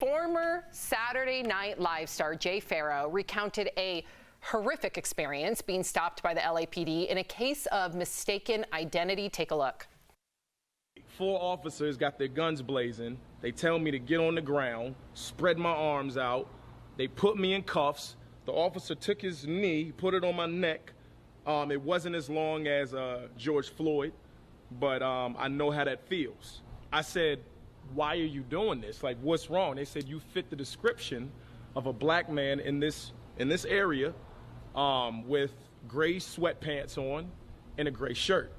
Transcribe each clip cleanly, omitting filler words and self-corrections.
Former Saturday Night Live star Jay Pharoah recounted a horrific experience being stopped by the LAPD in a case of mistaken identity. Take a look. 4 officers got their guns blazing. They tell me to get on the ground, spread my arms out. They put me in cuffs. The officer took his knee, put it on my neck. It wasn't as long as George Floyd, but I know how that feels. I said, why are you doing this? Like, what's wrong? They said, you fit the description of a black man in this area with gray sweatpants on and a gray shirt.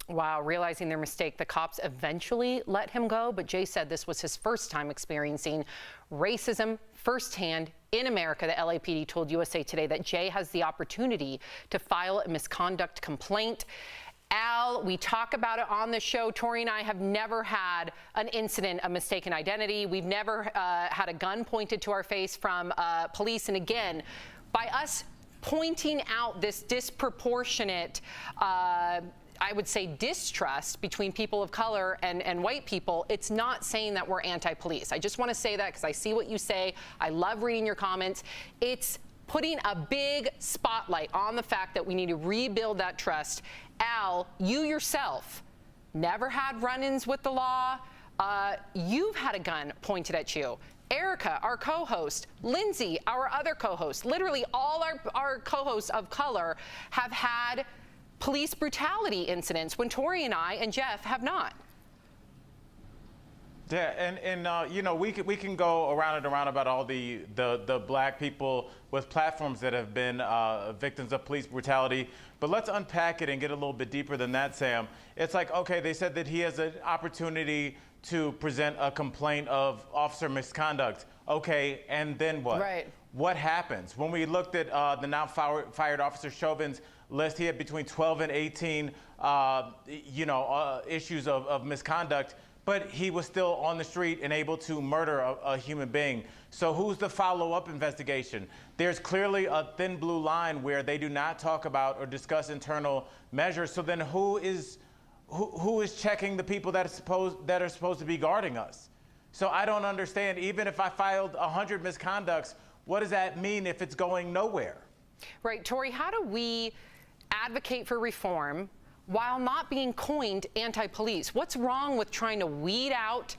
Wow, realizing their mistake, the cops eventually let him go, but Jay said this was his first time experiencing racism firsthand in America. The LAPD told USA Today that Jay has the opportunity to file a misconduct complaint. Al, we talk about it on the show. Tori and I have never had an incident of mistaken identity. We've never had a gun pointed to our face from police. And again, by us pointing out this disproportionate, I would say, distrust between people of color and white people, it's not saying that we're anti-police. I just want to say that because I see what you say. I love reading your comments. It's putting a big spotlight on the fact that we need to rebuild that trust. Al, you yourself never had run-ins with the law. You've had a gun pointed at you. Erica, our co-host, Lindsay, our other co-host, literally all our co-hosts of color have had police brutality incidents when Tori and I and Jeff have not. Yeah, and you know, we can go around and around about all the black people with platforms that have been victims of police brutality, but let's unpack it and get a little bit deeper than that, Sam. It's like, okay, they said that he has an opportunity to present a complaint of officer misconduct. Okay, and then what? Right. What happens? When we looked at the now fired Officer Chauvin's list, he had between 12 and 18 issues of misconduct, but he was still on the street and able to murder a human being. So who's the follow-up investigation? There's clearly a thin blue line where they do not talk about or discuss internal measures. So then who is checking the people that are supposed to be guarding us? So I don't understand. Even if I filed 100 misconducts, what does that mean if it's going nowhere? Right, Tori, how do we advocate for reform while not being coined anti-police? What's wrong with trying to weed out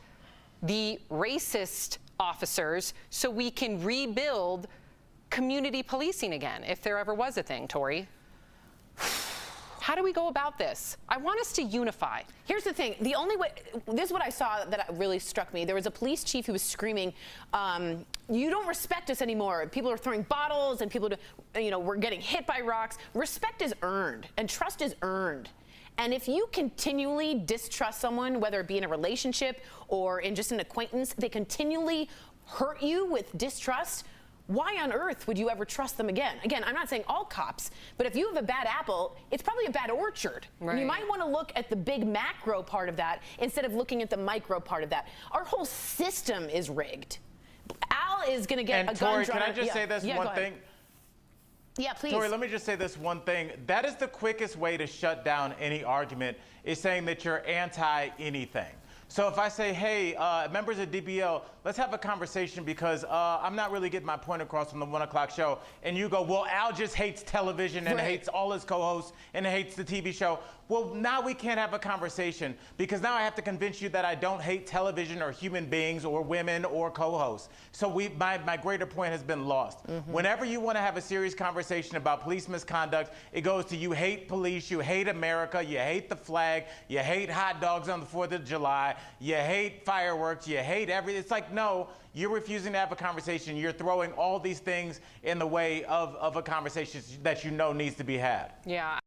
the racist officers so we can rebuild community policing again, if there ever was a thing, Tori? How do we go about this? I want us to unify. Here's the thing. The only way, this is what I saw that really struck me. There was a police chief who was screaming, you don't respect us anymore. People are throwing bottles and people, we're getting hit by rocks. Respect is earned and trust is earned. And if you continually distrust someone, whether it be in a relationship or in just an acquaintance, they continually hurt you with distrust, why on earth would you ever trust them again? Again, I'm not saying all cops, but if you have a bad apple, it's probably a bad orchard. Right. And you might want to look at the big macro part of that instead of looking at the micro part of that. Our whole system is rigged. Al is going to get a gun. Tori, can I just say this one thing? Yeah, please. Tori, let me just say this one thing. That is the quickest way to shut down any argument, is saying that you're anti-anything. So if I say, hey, members of DBL, let's have a conversation because I'm not really getting my point across on the 1 o'clock show, and you go, well, Al just hates television and hates all his co-hosts and hates the TV show. Well, now we can't have a conversation because now I have to convince you that I don't hate television or human beings or women or co-hosts. So my greater point has been lost. Whenever you want to have a serious conversation about police misconduct, it goes to you hate police, you hate America, you hate the flag, you hate hot dogs on the 4th of July, you hate fireworks, you hate everything. It's like, no, you're refusing to have a conversation. You're throwing all these things in the way of a conversation that you know needs to be had. Yeah.